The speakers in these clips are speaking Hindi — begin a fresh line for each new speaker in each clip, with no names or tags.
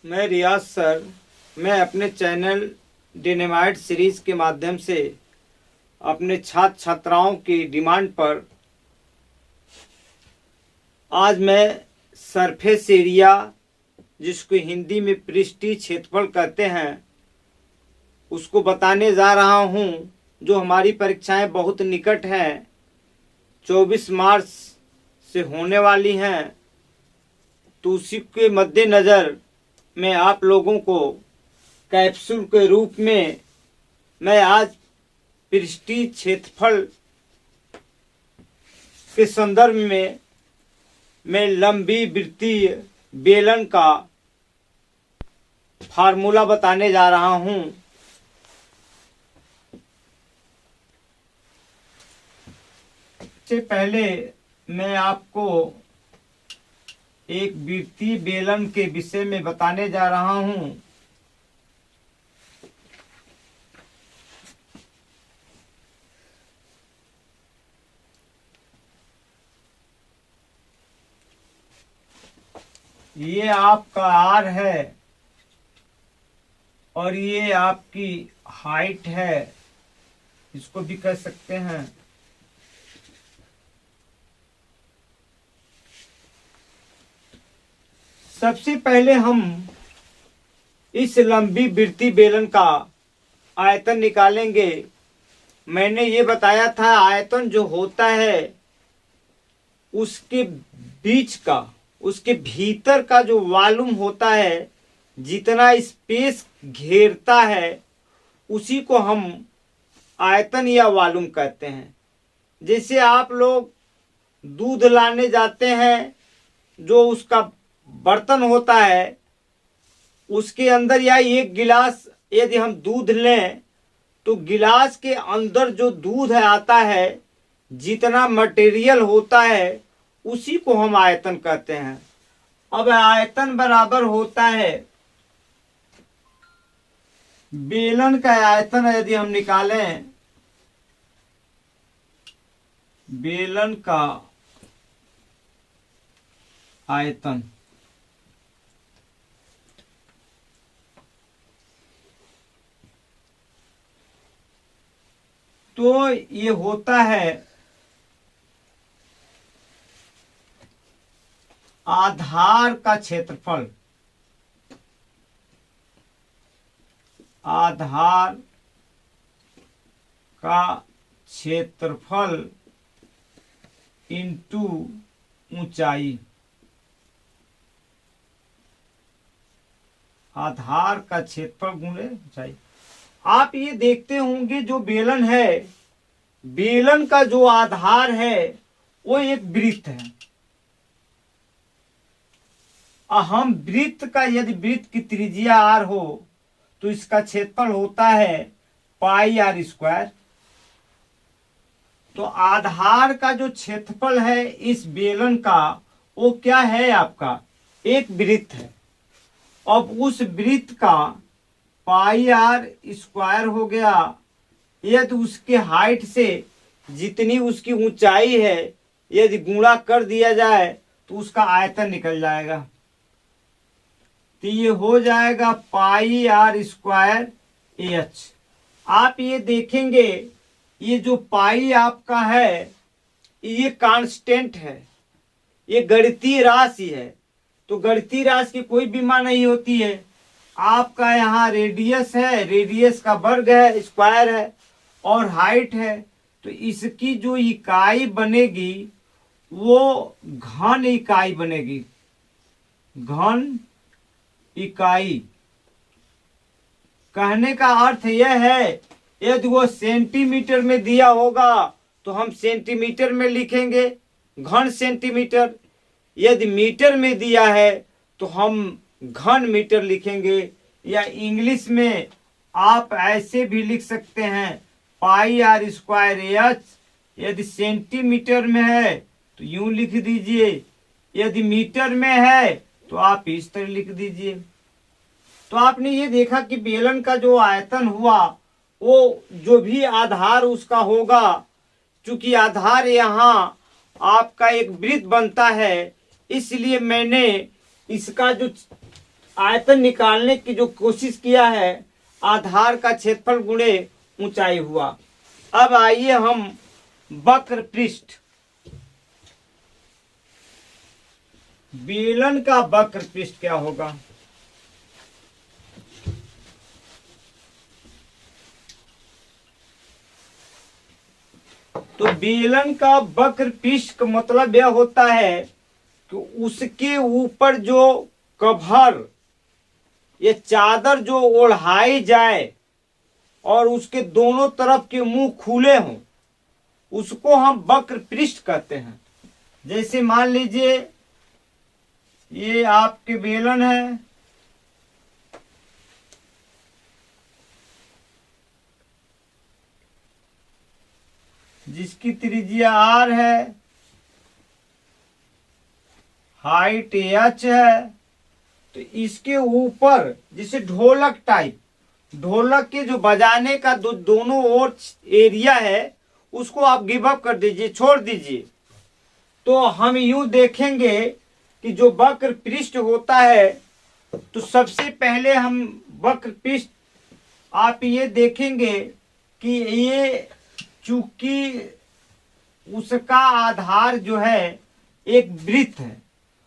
मैं रियाज सर, मैं अपने चैनल डिनेमाइट सीरीज के माध्यम से अपने छात्र छात्राओं की डिमांड पर आज मैं सरफेस एरिया, जिसको हिंदी में पृष्ठीय क्षेत्रफल कहते हैं, उसको बताने जा रहा हूं। जो हमारी परीक्षाएं बहुत निकट हैं, 24 मार्च से होने वाली हैं, तो उसी के मद्देनज़र मैं आप लोगों को कैप्सूल के रूप में मैं आज पृष्ठीय क्षेत्रफल के संदर्भ में मैं लंबी वृत्तीय बेलन का फार्मूला बताने जा रहा हूं। सबसे पहले मैं आपको एक वृत्तीय बेलन के विषय में बताने जा रहा हूं। ये आपका आर है और ये आपकी हाइट है, इसको भी कह सकते हैं। सबसे पहले हम इस लंबी वृत्तीय बेलन का आयतन निकालेंगे। मैंने ये बताया था, आयतन जो होता है उसके बीच का, उसके भीतर का जो वॉल्यूम होता है, जितना स्पेस घेरता है, उसी को हम आयतन या वॉल्यूम कहते हैं। जैसे आप लोग दूध लाने जाते हैं, जो उसका बर्तन होता है, उसके अंदर या एक गिलास यदि हम दूध लें तो गिलास के अंदर जो दूध आता है, जितना मटेरियल होता है, उसी को हम आयतन कहते हैं। अब आयतन बराबर होता है बेलन का आयतन। यदि हम निकालें बेलन का आयतन, तो ये होता है आधार का क्षेत्रफल, आधार का क्षेत्रफल इंटू ऊंचाई, आधार का क्षेत्रफल गुणे ऊंचाई। आप ये देखते होंगे जो बेलन है, बेलन का जो आधार है वो एक वृत्त है। हम वृत्त का, यदि वृत्त की त्रिज्या आर हो तो इसका क्षेत्रफल होता है पाई आर स्क्वायर। तो आधार का जो क्षेत्रफल है इस बेलन का, वो क्या है आपका, एक वृत्त है। अब उस वृत्त का पाई आर स्क्वायर हो गया, यदि उसके हाइट से जितनी उसकी ऊंचाई है यदि गुणा कर दिया जाए तो उसका आयतन निकल जाएगा। तो ये हो जाएगा पाई आर स्क्वायर एच। आप ये देखेंगे, ये जो पाई आपका है ये कांस्टेंट है, ये गणितीय राशि है। तो गणितीय राशि की कोई भी मान नहीं होती है। आपका यहाँ रेडियस है, रेडियस का वर्ग है, स्क्वायर है, और हाइट है। तो इसकी जो इकाई बनेगी वो घन इकाई बनेगी, घन इकाई। कहने का अर्थ यह है, यदि वो सेंटीमीटर में दिया होगा तो हम सेंटीमीटर में लिखेंगे, घन सेंटीमीटर। यदि मीटर में दिया है तो हम घन मीटर लिखेंगे। या इंग्लिश में आप ऐसे भी लिख सकते हैं पाई आर स्क्वायर एच। यदि सेंटीमीटर में है तो यूं लिख दीजिए, यदि मीटर में है तो आप इस तरह लिख दीजिए। तो आपने ये देखा कि बेलन का जो आयतन हुआ वो जो भी आधार उसका होगा, चूंकि आधार यहाँ आपका एक वृत्त बनता है, इसलिए मैंने इसका जो आयतन निकालने की जो कोशिश किया है, आधार का क्षेत्रफल गुणे ऊंचाई हुआ। अब आइए हम वक्र पृष्ठ, बेलन का वक्र पृष्ठ क्या होगा। तो बेलन का वक्र पृष्ठ का मतलब यह होता है कि उसके ऊपर जो कवर, ये चादर जो ओढ़ाई जाए और उसके दोनों तरफ के मुंह खुले हों, उसको हम वक्र पृष्ठ कहते हैं। जैसे मान लीजिए ये आपके बेलन है, जिसकी त्रिज्या r है, हाइट h है। तो इसके ऊपर जैसे ढोलक टाइप, ढोलक के जो बजाने का दोनों ओर एरिया है, उसको आप गिव अप कर दीजिए, छोड़ दीजिए। तो हम यूं देखेंगे कि जो वक्र पृष्ठ होता है, तो सबसे पहले हम वक्र पृष्ठ आप ये देखेंगे कि ये चूंकि उसका आधार जो है एक वृत्त है,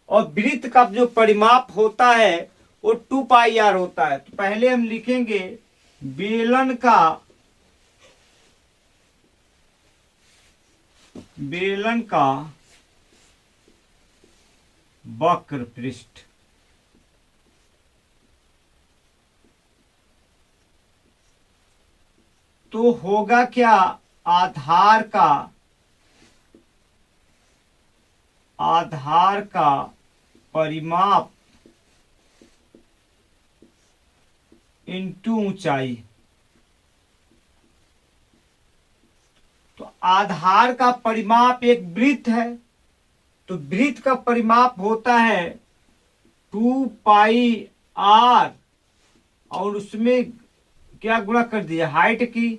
और वृत्त का जो परिमाप होता है वो 2πr होता है। तो पहले हम लिखेंगे बेलन का वक्र पृष्ठ। तो होगा क्या, आधार का परिमाप इंटू ऊंचाई। तो आधार का परिमाप एक वृत्त है, तो वृत्त का परिमाप होता है 2πr, और उसमें क्या गुणा कर दिया, हाइट की।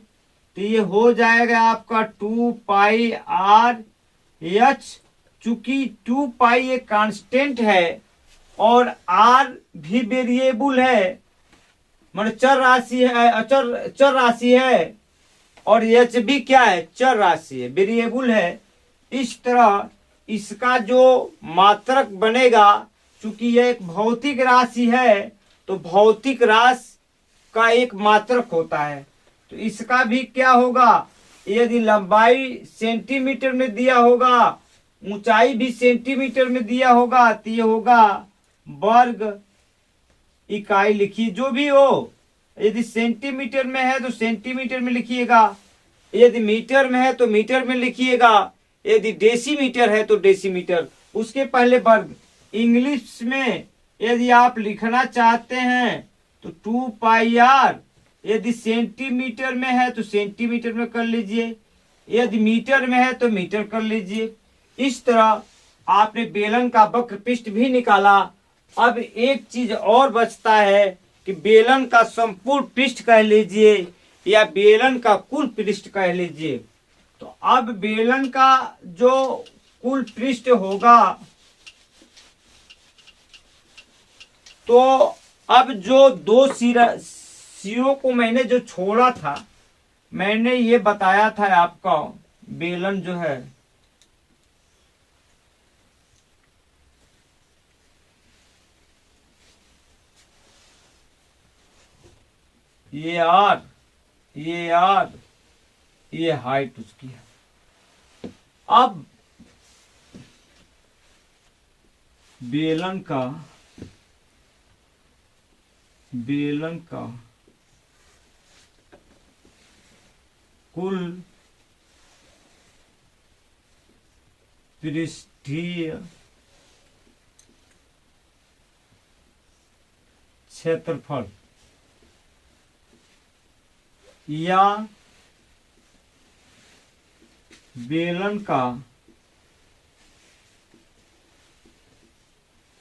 तो ये हो जाएगा आपका 2πr/h। चूंकि 2π एक कांस्टेंट है और r भी वेरिएबल है, मतलब चर राशि है, चर राशि है, और h भी क्या है, चर राशि है, वेरिएबल है। इस तरह इसका जो मात्रक बनेगा, चूंकि यह एक भौतिक राशि है, तो भौतिक राशि का एक मात्रक होता है। तो इसका भी क्या होगा, यदि लंबाई सेंटीमीटर में दिया होगा, ऊंचाई भी सेंटीमीटर में दिया होगा, तो ये होगा वर्ग इकाई। लिखिए जो भी हो, यदि सेंटीमीटर में है तो सेंटीमीटर में लिखिएगा, यदि मीटर में है तो मीटर में लिखिएगा, यदि डेसीमीटर है तो डेसीमीटर, उसके पहले वर्ग। इंग्लिश में यदि आप लिखना चाहते हैं तो 2πr, यदि सेंटीमीटर में है तो सेंटीमीटर में कर लीजिए, यदि मीटर में है तो मीटर कर लीजिए। इस तरह आपने बेलन का वक्र पृष्ठ भी निकाला। अब एक चीज और बचता है कि बेलन का संपूर्ण पृष्ठ कह लीजिए या बेलन का कुल पृष्ठ कह लीजिए। तो अब बेलन का जो कुल पृष्ठ होगा, तो अब जो दो सिरों को मैंने जो छोड़ा था, मैंने ये बताया था आपका बेलन जो है ये आर, ये हाइट उसकी है। अब बेलन का कुल पृष्ठीय क्षेत्रफल या बेलन का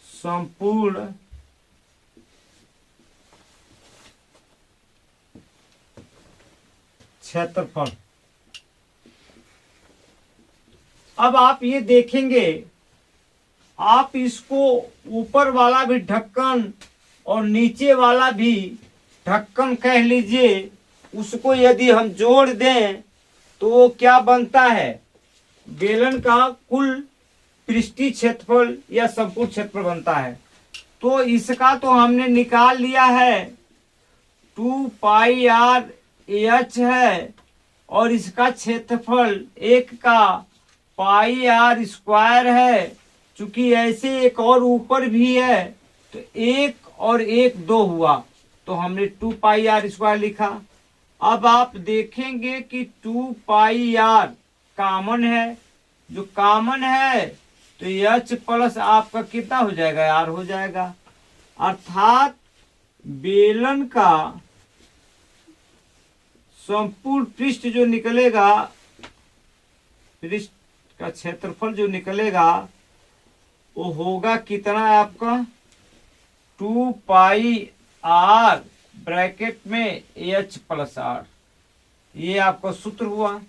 संपूर्ण क्षेत्रफल। अब आप ये देखेंगे, आप इसको ऊपर वाला भी ढक्कन और नीचे वाला भी ढक्कन कह लीजिए, उसको यदि हम जोड़ दें तो वो क्या बनता है, बेलन का कुल पृष्ठीय क्षेत्रफल या संपूर्ण क्षेत्रफल बनता है। तो इसका तो हमने निकाल लिया है, 2πr है, और इसका क्षेत्रफल एक का πr² है। चूंकि ऐसे एक और ऊपर भी है तो एक और एक 2 हुआ, तो हमने 2πr² लिखा। अब आप देखेंगे कि 2πr कॉमन है, जो कॉमन है तो h प्लस आपका कितना हो जाएगा, r हो जाएगा। अर्थात बेलन का संपूर्ण पृष्ठ जो निकलेगा, पृष्ठ का क्षेत्रफल जो निकलेगा वो होगा कितना आपका, 2πr ब्रैकेट में h प्लस r, ये आपका सूत्र हुआ।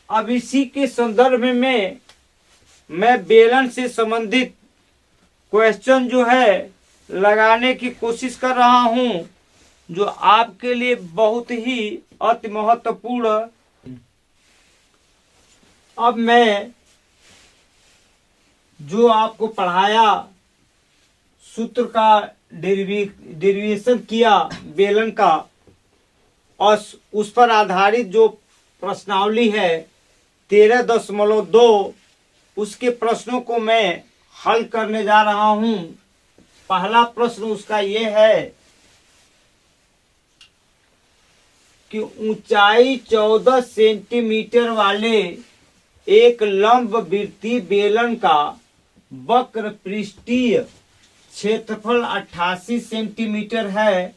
अब इसी के संदर्भ में मैं बेलन से संबंधित क्वेश्चन जो है लगाने की कोशिश कर रहा हूं, जो आपके लिए बहुत ही अति महत्वपूर्ण। अब मैं जो आपको पढ़ाया, सूत्र का डेरिवेशन किया बेलन का, और उस पर आधारित जो प्रश्नावली है 13.2, उसके प्रश्नों को मैं हल करने जा रहा हूं। पहला प्रश्न उसका ये है कि ऊंचाई 14 सेंटीमीटर वाले एक लंबवृत्तीय बेलन का वक्र पृष्ठीय क्षेत्रफल 88 सेंटीमीटर है।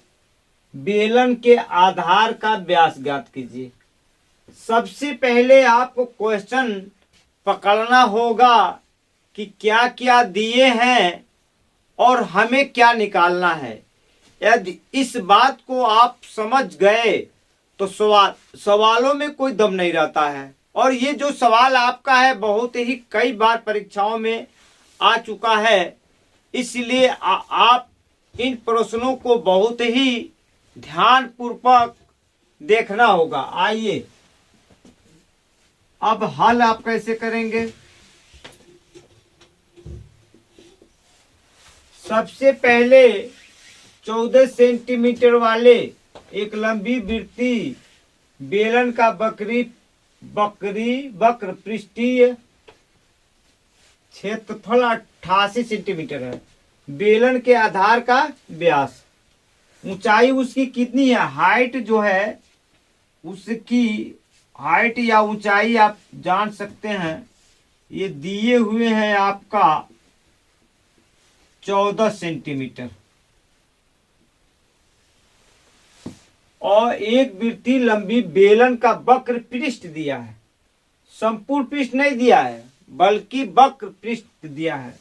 बेलन के आधार का व्यास ज्ञात कीजिए। सबसे पहले आपको क्वेश्चन पकड़ना होगा कि क्या क्या दिए हैं और हमें क्या निकालना है। यदि इस बात को आप समझ गए तो सवालों में कोई दम नहीं रहता है। और ये जो सवाल आपका है बहुत ही कई बार परीक्षाओं में आ चुका है, इसलिए आप इन प्रश्नों को बहुत ही ध्यानपूर्वक देखना होगा। आइए अब हल आप कैसे करेंगे। सबसे पहले 14 सेंटीमीटर वाले एक लंबी वृत्तीय बेलन का वक्र पृष्ठीय क्षेत्रफल 88 सेंटीमीटर है। बेलन के आधार का व्यास, ऊंचाई उसकी कितनी है, हाइट जो है उसकी हाइट या ऊंचाई आप जान सकते हैं। ये दिए हुए हैं आपका 14 सेंटीमीटर, और एक वृत्तीय लंबी बेलन का वक्र पृष्ठ दिया है। संपूर्ण पृष्ठ नहीं दिया है बल्कि वक्र पृष्ठ दिया है।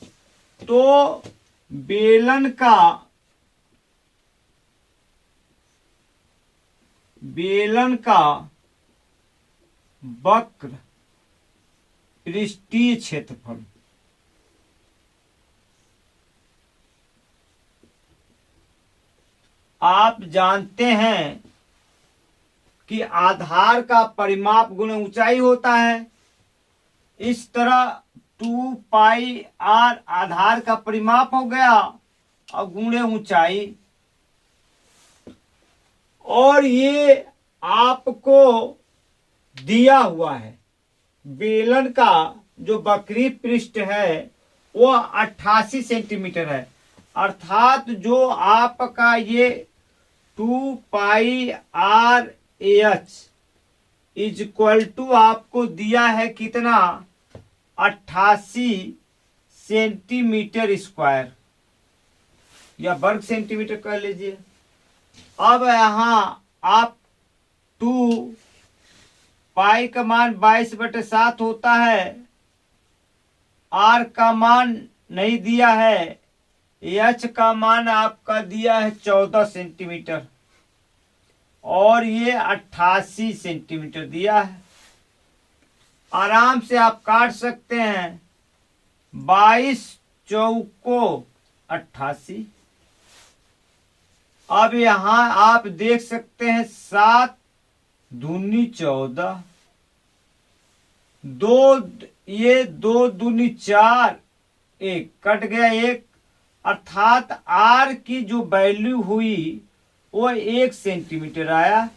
तो बेलन का वक्र पृष्ठीय क्षेत्रफल, आप जानते हैं कि आधार का परिमाप गुणा ऊंचाई होता है। इस तरह 2πr आधार का परिमाप हो गया और गुणे ऊंचाई, और ये आपको दिया हुआ है। बेलन का जो वक्री पृष्ठ है वो 88 सेंटीमीटर है। अर्थात जो आपका ये 2πrh इज इक्वल टू आपको दिया है कितना, 88 सेंटीमीटर स्क्वायर या वर्ग सेंटीमीटर कह लीजिए। अब यहाँ आप 2 पाई का मान 22/7 होता है, आर का मान नहीं दिया है, एच का मान आपका दिया है 14 सेंटीमीटर, और ये 88 सेंटीमीटर दिया है। आराम से आप काट सकते हैं, 22 चौको 88, अब यहाँ आप देख सकते हैं 7 दूनी 14, ये 2 दूनी 4, एक कट गया एक, अर्थात आर की जो वैल्यू हुई वो 1 सेंटीमीटर आया।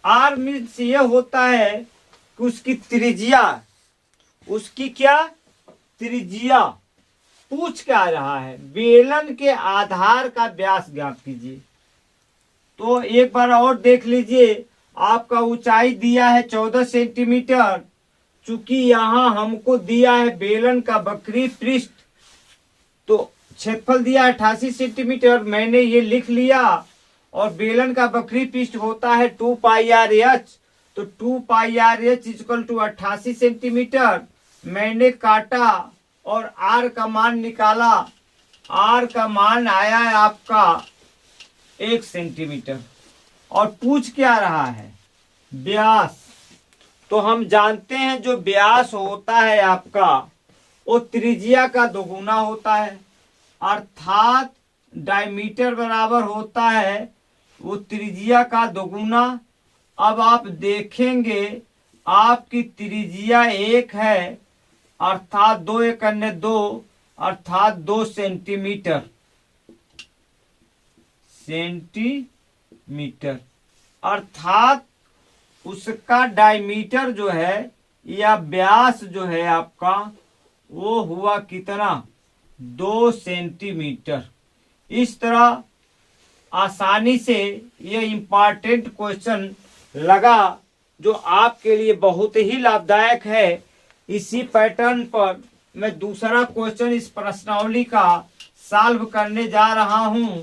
आर मीन्स ये होता है कि उसकी त्रिज्या, उसकी क्या त्रिज्या पूछ क्या रहा है, बेलन के आधार का व्यास ज्ञात कीजिए। तो एक बार और देख लीजिए, आपका ऊंचाई दिया है 14 सेंटीमीटर, चूंकि यहाँ हमको दिया है बेलन का वक्री पृष्ठ, तो क्षेत्रफल दिया 88 सेंटीमीटर, मैंने ये लिख लिया, और बेलन का वक्री पृष्ठ होता है 2 पाई आर एच, तो 2 pi R H equal to 88 centimetre मैंने काटा और आर का मान निकाला। आर का मान आया है आपका 1 सेंटीमीटर। और पूछ क्या रहा है, व्यास। तो हम जानते हैं जो व्यास होता है आपका वो त्रिज्या का दोगुना होता है, अर्थात डायमीटर बराबर होता है वो त्रिज्या का दोगुना। अब आप देखेंगे आपकी त्रिज्या 1 है, अर्थात 2 एक अन्य 2, अर्थात 2 सेंटीमीटर, अर्थात उसका डायमीटर जो है या व्यास जो है आपका वो हुआ कितना, 2 सेंटीमीटर। इस तरह आसानी से ये इम्पॉर्टेंट क्वेश्चन लगा जो आपके लिए बहुत ही लाभदायक है। इसी पैटर्न पर मैं दूसरा क्वेश्चन इस प्रश्नावली का सॉल्व करने जा रहा हूं।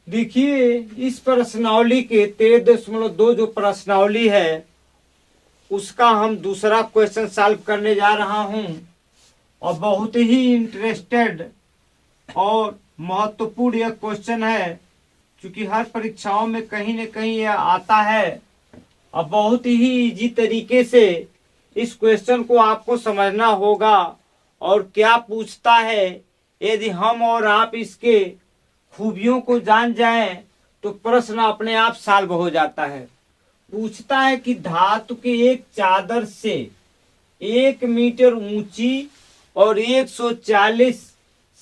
देखिए इस प्रश्नावली के 13.2 जो प्रश्नावली है उसका हम दूसरा क्वेश्चन सॉल्व करने जा रहा हूं, और बहुत ही इंटरेस्टेड और महत्वपूर्ण यह क्वेश्चन है, क्योंकि हर परीक्षाओं में कहीं न कहीं यह आता है, और बहुत ही इजी तरीके से इस क्वेश्चन को आपको समझना होगा। और क्या पूछता है, यदि हम और आप इसके खूबियों को जान जाएं तो प्रश्न अपने आप सॉल्व हो जाता है। पूछता है कि धातु के एक चादर से 1 मीटर ऊंची और 140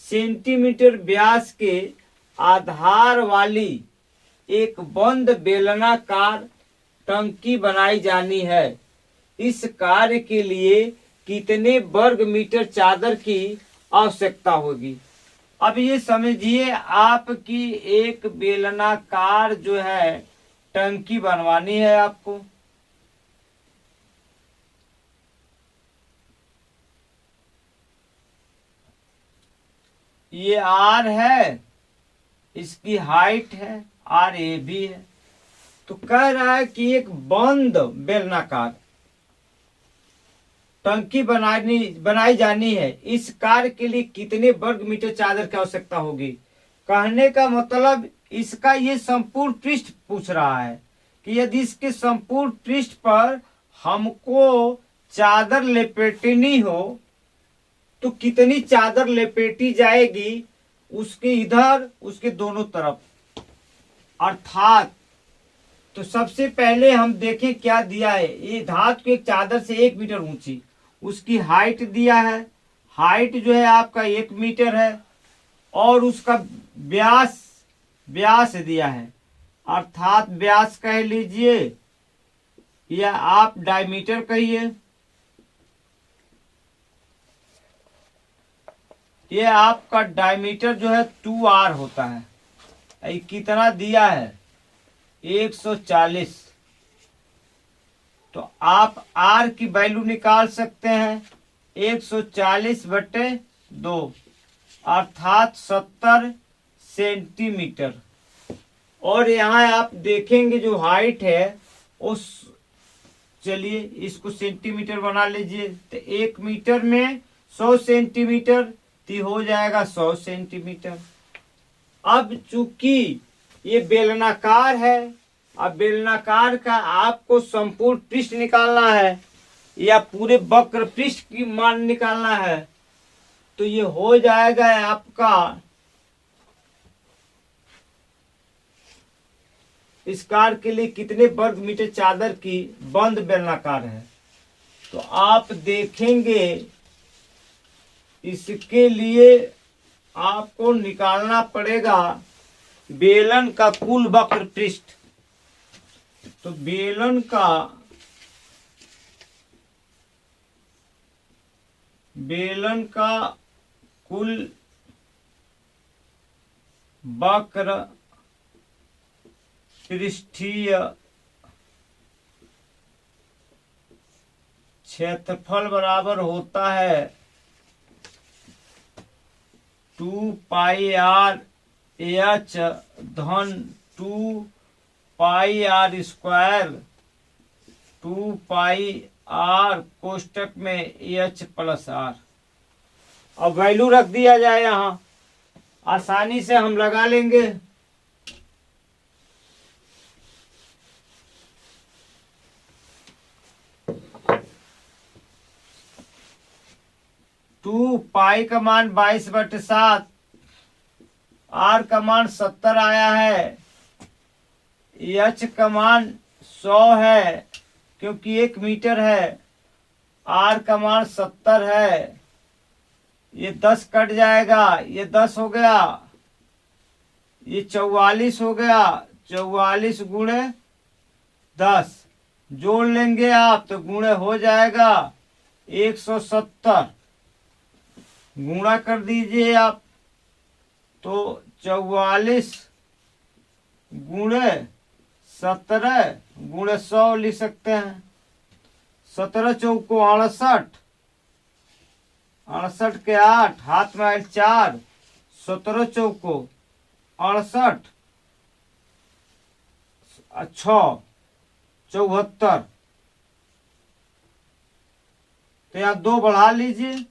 सेंटीमीटर व्यास के आधार वाली एक बंद बेलनाकार टंकी बनाई जानी है। इस कार्य के लिए कितने वर्ग मीटर चादर की आवश्यकता होगी। अब ये समझिए आपकी एक बेलनाकार जो है टंकी बनवानी है आपको। ये आर है, इसकी हाइट है आर ए भी है। तो कह रहा है कि एक बंद बेलनाकार टंकी बनाई जानी है। इस कार्य के लिए कितने वर्ग मीटर चादर की आवश्यकता होगी। कहने का मतलब इसका ये संपूर्ण पृष्ठ पूछ रहा है कि यदि इसके संपूर्ण पृष्ठ पर हमको चादर लपेटनी हो तो कितनी चादर लपेटी जाएगी, उसके इधर उसके दोनों तरफ, अर्थात। तो सबसे पहले हम देखें क्या दिया है। ये धातु की एक चादर से 1 मीटर ऊंची, उसकी हाइट दिया है, हाइट जो है आपका 1 मीटर है, और उसका व्यास दिया है, अर्थात व्यास कह लीजिए या आप डायमीटर कहिए। ये आपका डायमीटर जो है 2r होता है। ये कितना दिया है 140। तो आप r की वैल्यू निकाल सकते हैं 140/2 अर्थात 70 सेंटीमीटर। और यहाँ आप देखेंगे जो हाइट है उस, चलिए इसको सेंटीमीटर बना लीजिए। तो 1 मीटर में 100 सेंटीमीटर, तो हो जाएगा 100 सेंटीमीटर। अब चूंकि ये बेलनाकार है, अब बेलनाकार का आपको संपूर्ण पृष्ठ निकालना है या पूरे वक्र पृष्ठ की मान निकालना है, तो ये हो जाएगा आपका इस कार के लिए कितने वर्ग मीटर चादर की बंद बेलनाकार है? तो आप देखेंगे इसके लिए आपको निकालना पड़ेगा बेलन का कुल वक्र पृष्ठ। तो बेलन का कुल वक्र पृष्ठीय क्षेत्रफल बराबर होता है 2 पाई आर एच धन 2 pi are square 2 pi are कोष्टक में एच प्लस आर। अब वैल्यू रख दिया जाए, यहाँ आसानी से हम लगा लेंगे। टू पाई का मान 22/7, आर का मान 70 आया है, एच का मान 100 है क्योंकि 1 मीटर है, आर का मान 70 है, ये 10 कट जाएगा, ये 10 हो गया, ये 44 हो गया, 44 गुणे 10 जोड़ लेंगे आप तो गुणे हो जाएगा 170, गुणा कर दीजिए आप तो 44 गुणे 17 गुणे 100 लिख सकते हैं। 17 चौको 68, 68 के 8 हाथ में 4, 17 चौको 68 6 74। तो यहाँ 2 बढ़ा लीजिए।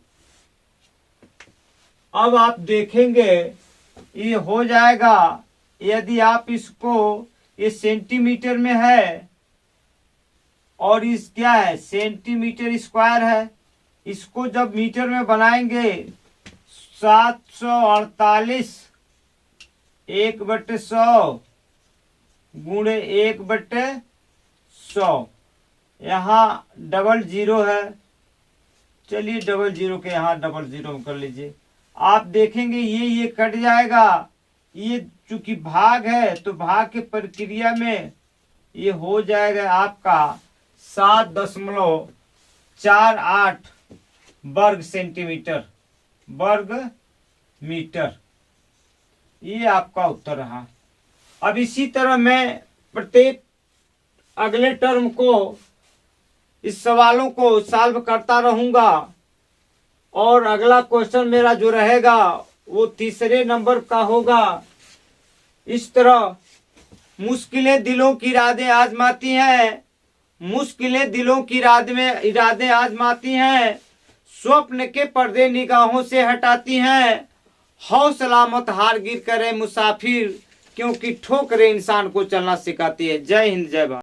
अब आप देखेंगे ये हो जाएगा, यदि आप इसको, ये सेंटीमीटर में है और इस क्या है सेंटीमीटर स्क्वायर है, इसको जब मीटर में बनाएंगे 748 1/100 गुणे 1/100। यहाँ 00 है, चलिए 00 के यहाँ 00 कर लीजिए। आप देखेंगे ये कट जाएगा, ये चूंकि भाग है तो भाग की प्रक्रिया में ये हो जाएगा आपका 7.48 वर्ग सेंटीमीटर वर्ग मीटर। ये आपका उत्तर रहा। अब इसी तरह मैं प्रत्येक अगले टर्म को, इस सवालों को सॉल्व करता रहूंगा और अगला क्वेश्चन मेरा जो रहेगा वो 3रे नंबर का होगा। इस तरह मुश्किलें दिलों की इरादे आजमाती हैं, मुश्किलें दिलों की इरादे आजमाती हैं, स्वप्न के पर्दे निगाहों से हटाती हैं। हौसला मत हार गिर करे मुसाफिर, क्योंकि ठोकरें इंसान को चलना सिखाती है। जय हिंद, जय भारत।